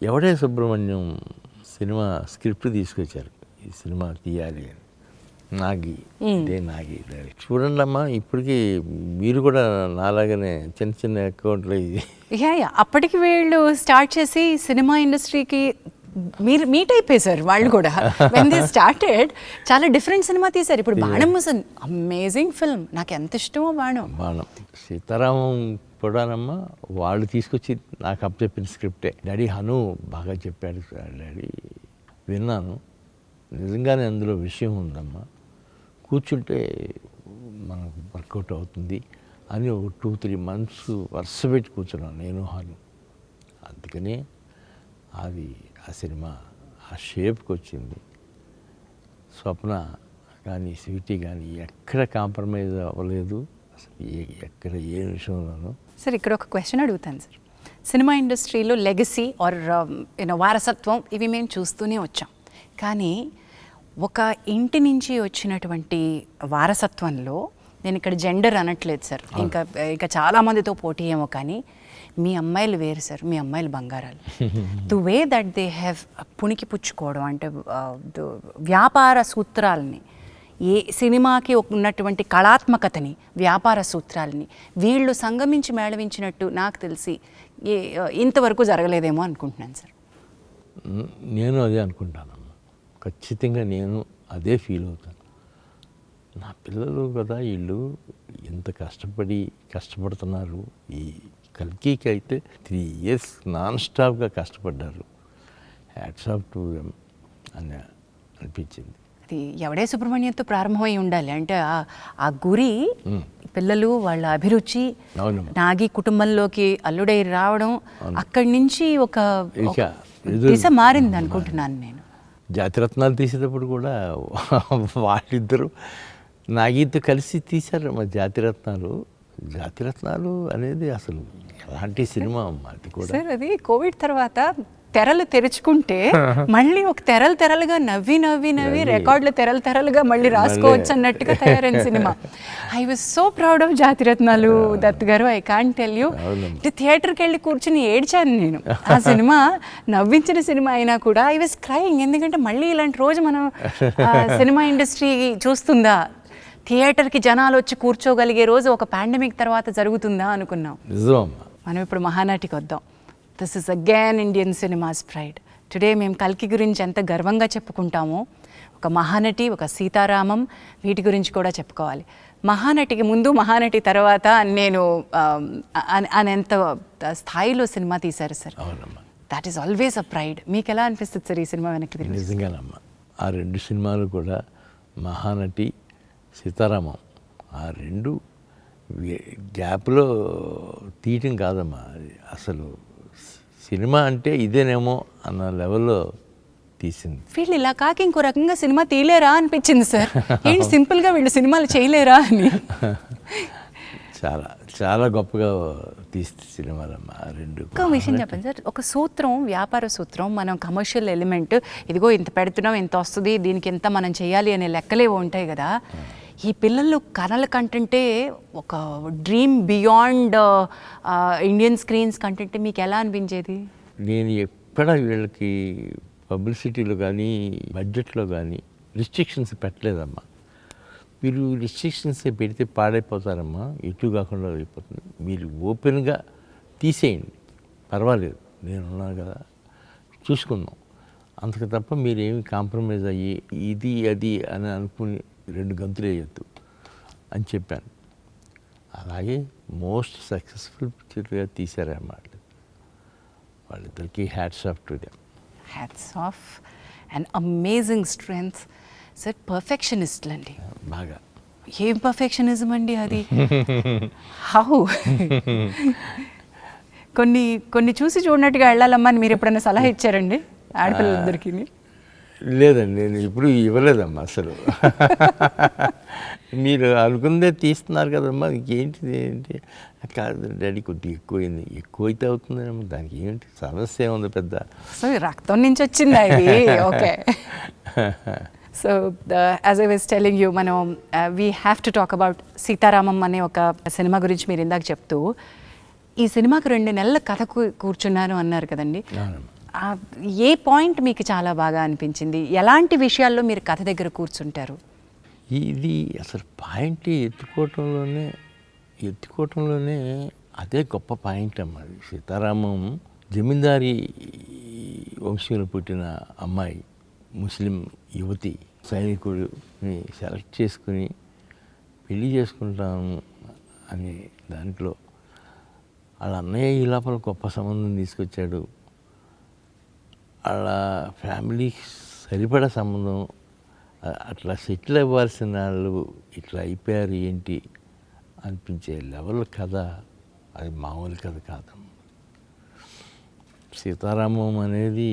ఎవడే Subrahmanyam cinema script తీసుకొచ్చారు, ఈ cinema తీయాలి అని. నాగి డైరెక్ట్. చూడండి అమ్మా, ఇప్పటికీ మీరు కూడా నాలాగానే చిన్న చిన్న అకౌంట్లు ఇది. అప్పటికి వీళ్ళు స్టార్ట్ చేసి సినిమా ఇండస్ట్రీకి మీరు మీట్ అయిపోయారు వాళ్ళు కూడా. వెన్ దే స్టార్టెడ్ చాలా డిఫరెంట్ సినిమా తీశారు. ఇప్పుడు బాణం వాజ్ అన్ అమేజింగ్ ఫిల్మ్. నాకు ఎంత ఇష్టమో బాణం. సీతారామం కూడానమ్మా వాళ్ళు తీసుకొచ్చి నాకు అప్పచెప్పిన స్క్రిప్టే. డాడీ హను బాగా చెప్పాడు డాడీ, విన్నాను, నిజంగానే అందులో విషయం ఉందమ్మా, కూర్చుంటే మనకు వర్కౌట్ అవుతుంది అని ఒక 2-3 months వరుస పెట్టి కూర్చున్నాను నేను హను. అందుకనే అది ఆ సినిమా ఆ షేప్కి వచ్చింది. స్వప్న కానీ స్వీటీ కానీ ఎక్కడ కాంప్రమైజ్ అవ్వలేదు అసలు, ఎక్కడ ఏ విషయంలోనూ. సార్ ఇక్కడ ఒక క్వశ్చన్ అడుగుతాను సార్. సినిమా ఇండస్ట్రీలో లెగసీ ఆర్ వారసత్వం ఇవి మేము చూస్తూనే వచ్చాం, కానీ ఒక ఇంటి నుంచి వచ్చినటువంటి వారసత్వంలో, నేను ఇక్కడ జెండర్ అనట్లేదు సార్, ఇంకా చాలామందితో పోటీ ఏమో, కానీ మీ అమ్మాయిలు వేరు సార్, మీ అమ్మాయిలు బంగారాలు. The way that they have పుణికి పుచ్చుకోవడం అంటే వ్యాపార సూత్రాలని, ఏ సినిమాకి ఉన్నటువంటి కళాత్మకతని, వ్యాపార సూత్రాలని వీళ్ళు సంగమించి మేళవించినట్టు నాకు తెలిసి ఇంతవరకు జరగలేదేమో అనుకుంటున్నాను సార్. నేను అదే అనుకుంటానమ్మా, ఖచ్చితంగా నేను అదే ఫీల్ అవుతాను. నా పిల్లలు కదా వీళ్ళు ఎంత కష్టపడుతున్నారు. ఈ కల్కికి అయితే 3 years నాన్ స్టాప్గా కష్టపడ్డారు. హ్యాట్స్ ఆఫ్ టు దెమ్ అని అనిపించింది. అది ఎవడే సుబ్రహ్మణ్యంతో ప్రారంభమై ఉండాలి అంటే ఆ గురి, పిల్లలు వాళ్ళ అభిరుచి, నాగి కుటుంబంలోకి అల్లుడై రావడం, అక్కడి నుంచి ఒక దిశ మారింది అనుకుంటున్నాను నేను. జాతిరత్నాలు తీసేటప్పుడు కూడా వాళ్ళిద్దరూ నాగితో కలిసి తీశారు మా జాతిరత్నాలు అనేది అసలు ఎలాంటి సినిమా అమ్మా అది కూడా. సార్ అది కోవిడ్ తర్వాత తెరలు తెరుచుకుంటే మళ్ళీ ఒక తెరలుగా నవ్వి రికార్డులు తెరలుగా మళ్ళీ రాసుకోవచ్చు అన్నట్టుగా తయారైన సినిమా. I was so proud of Jathi Ratnalu Dutt garu. I can't tell you, థియేటర్కి వెళ్ళి కూర్చుని ఏడ్చాను నేను. ఆ సినిమా నవ్వించిన సినిమా అయినా కూడా ఐ వాజ్ క్రైయింగ్. ఎందుకంటే మళ్ళీ ఇలాంటి రోజు మనం సినిమా ఇండస్ట్రీ చూస్తుందా, థియేటర్కి జనాలు వచ్చి కూర్చోగలిగే రోజు ఒక పాండమిక్ తర్వాత జరుగుతుందా అనుకున్నాం. మనం ఇప్పుడు మహానటికి వద్దాం. This is again Indian cinemas pride. Today మేము కల్కి గురించి ఎంత గర్వంగా చెప్పుకుంటామో, ఒక మహానటి, ఒక సీతారామం, వీటి గురించి కూడా చెప్పుకోవాలి. మహానటికి ముందు, మహానటి తర్వాత నేను అనేంత స్థాయిలో సినిమా తీశారు sir. That is always a pride. మీకు ఎలా అనిపిస్తుంది సార్ ఈ సినిమా వెనక్కి తిరిగి? నిజంగానమ్మా, ఆ 2 సినిమాలు కూడా మహానటి, సీతారామం, ఆ 2 గ్యాప్లో తీయటం కాదమ్మా, అసలు సినిమా అంటే ఇదేనేమో అన్న లెవెల్లో తీసింది. వీళ్ళు ఇలా కాక ఇంకో రకంగా సినిమా తీయలేరా అనిపించింది సార్. ఏంటి సింపుల్గా వీళ్ళు సినిమాలు చేయలేరా అని. చాలా చాలా గొప్పగా తీస్తే సినిమాలమ్మా 2. ఒక విషయం చెప్పండి సార్, ఒక సూత్రం, వ్యాపార సూత్రం, మనం కమర్షియల్ ఎలిమెంట్, ఇదిగో ఇంత పెడుతున్నాం, ఇంత వస్తుంది, దీనికి ఎంత మనం చేయాలి అనే లెక్కలేవో ఉంటాయి కదా. ఈ పిల్లలు కళల కంటెంటే ఒక dream beyond Indian screens content మీకు ఎలా అనిపించేది? నేను ఎక్కడ వీళ్ళకి పబ్లిసిటీలో కానీ బడ్జెట్లో కానీ రిస్ట్రిక్షన్స్ పెట్టలేదమ్మా. మీరు రిస్ట్రిక్షన్స్ పెడితే పాడైపోతారమ్మా, ఎటు కాకుండా అయిపోతుంది. మీరు ఓపెన్గా తీసేయండి, పర్వాలేదు, నేనున్నాను కదా, చూసుకుందాం. అంతకు తప్ప మీరేమి కాంప్రమైజ్ అయ్యి ఇది అది అని అనుకుని 2 గంతులు వేయద్దు అని చెప్పాను. అలాగే మోస్ట్ సక్సెస్ఫుల్ పిక్చర్గా తీశారన్నమాట. వాళ్ళిద్దరికి hats off to them. Hats off and amazing strength sir. పర్ఫెక్షనిస్ట్లు అండి బాగా. ఏం పర్ఫెక్షనిజం అండి అది? హౌ? కొన్ని చూసి చూడనట్టుగా వెళ్ళాలమ్మా అని మీరు ఎప్పుడైనా సలహా ఇచ్చారండి ఆడపిల్లలందరికీ? లేదండి, నేను ఇప్పుడు ఇవ్వలేదమ్మా అసలు. మీరు అనుకుందే తీస్తున్నారు కదమ్మా, ఏంటిది ఏంటి కాదు డాడీ, కొద్దిగా ఎక్కువైంది, ఎక్కువైతే అవుతుందమ్మా, దానికి ఏంటి సమస్య ఏముంది పెద్ద. సో రక్తం నుంచి వచ్చిందా ఇది? Okay. So as I was telling you, మనం we have to talk about Sita Ramam అనే ఒక సినిమా గురించి మీరు ఇందాక చెప్తూ, ఈ సినిమాకు 2 నెలల కథ కూర్చున్నాను అన్నారు కదండి. ఏ పాయింట్ మీకు చాలా బాగా అనిపించింది? ఎలాంటి విషయాల్లో మీరు కథ దగ్గర కూర్చుంటారు? ఇది అసలు పాయింట్ ఎత్తుకోవటంలోనే అదే గొప్ప పాయింట్ అమ్మ. సీతారామం జమీందారీ వంశంలో పుట్టిన అమ్మాయి, ముస్లిం యువతి, సైనికుడిని సెలెక్ట్ చేసుకుని పెళ్లి చేసుకుంటాము అనే దాంట్లో వాళ్ళ అన్నయ్య ఈ లోపల గొప్ప సంబంధం తీసుకొచ్చాడు. వాళ్ళ ఫ్యామిలీకి సరిపడా సంబంధం, అట్లా సెటిల్ అవ్వాల్సిన వాళ్ళు ఇట్లా అయిపోయారు ఏంటి అనిపించే లెవెల్ కథ. అది మామూలు కథ కాదమ్మ. సీతారామం అనేది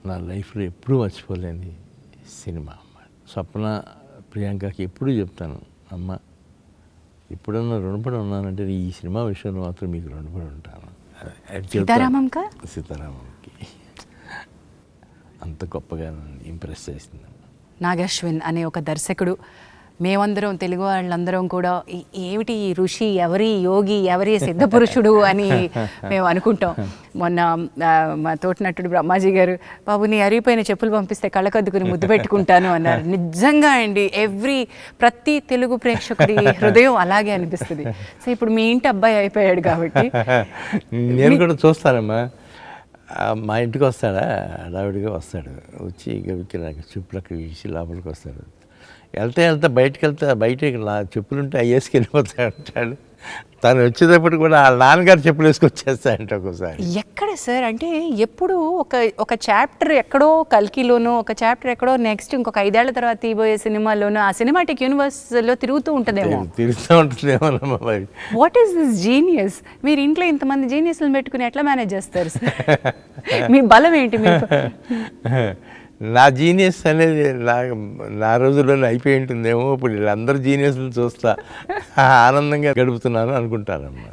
నా లైఫ్లో ఎప్పుడూ మర్చిపోలేని సినిమా అమ్మ. స్వప్న, ప్రియాంకకి ఎప్పుడూ చెప్తాను, అమ్మ ఎప్పుడన్నా రుణపడి ఉన్నానంటే ఈ సినిమా విషయంలో మాత్రం మీకు రుణపడి ఉంటాను. సీతారామంకి అంత గొప్పగా ఇంప్రెస్ చేసింది. నాగశ్విన్ అనే ఒక దర్శకుడు, మేమందరం తెలుగు వాళ్ళందరం కూడా ఏమిటి ఈ ఋషి, ఎవరి యోగి, ఎవరి సిద్ధపురుషుడు అని మేము అనుకుంటాం. మొన్న మా తోటినట్టుడు బ్రహ్మాజీ గారు, బాబు నీ అరిగిపోయిన చెప్పులు పంపిస్తే కళ్ళకద్దుకుని ముద్దు పెట్టుకుంటాను అన్నారు. నిజంగా అండి, ప్రతి తెలుగు ప్రేక్షకుడి హృదయం అలాగే అనిపిస్తుంది. సో ఇప్పుడు మీ ఇంటి అబ్బాయి అయిపోయాడు కాబట్టి నేను కూడా చూస్తానమ్మా. మా ఇంటికి వస్తాడా, హడావిడిగా వస్తాడు, వచ్చి గవికి నాకు చెప్పులు అక్కడ ఇచ్చి లోపలికి వస్తాడు. బయటికి నా చెప్పులుంటే అయ్యేసుకు వెళ్ళిపోతాడు అంటాడు. తను వచ్చేటప్పుడు కూడా వాళ్ళ నాన్నగారు చెప్పులు వేసుకొచ్చేస్తాయంట ఒక్కోసారి. ఎక్కడ సార్ అంటే ఎప్పుడు ఒక చాప్టర్ ఎక్కడో కల్కిలోనో, ఒక చాప్టర్ ఎక్కడో నెక్స్ట్ ఇంకొక 5 ఏళ్ల తర్వాత తీయబోయే సినిమాలోనో ఆ సినిమాటిక్ యూనివర్స్లో తిరుగుతూ ఉంటుందేమో. What is this genius? మీరు ఇంట్లో ఇంతమంది జీనియస్లను పెట్టుకుని ఎట్లా మేనేజ్ చేస్తారు సార్? మీ బలం ఏంటి? మీరు నా జీనియస్ అనేది నా రోజుల్లోనే అయిపోయి ఉంటుందేమో. ఇప్పుడు వీళ్ళందరూ జీనియస్లు చూస్తా ఆనందంగా గడుపుతున్నాను అనుకుంటానమ్మా.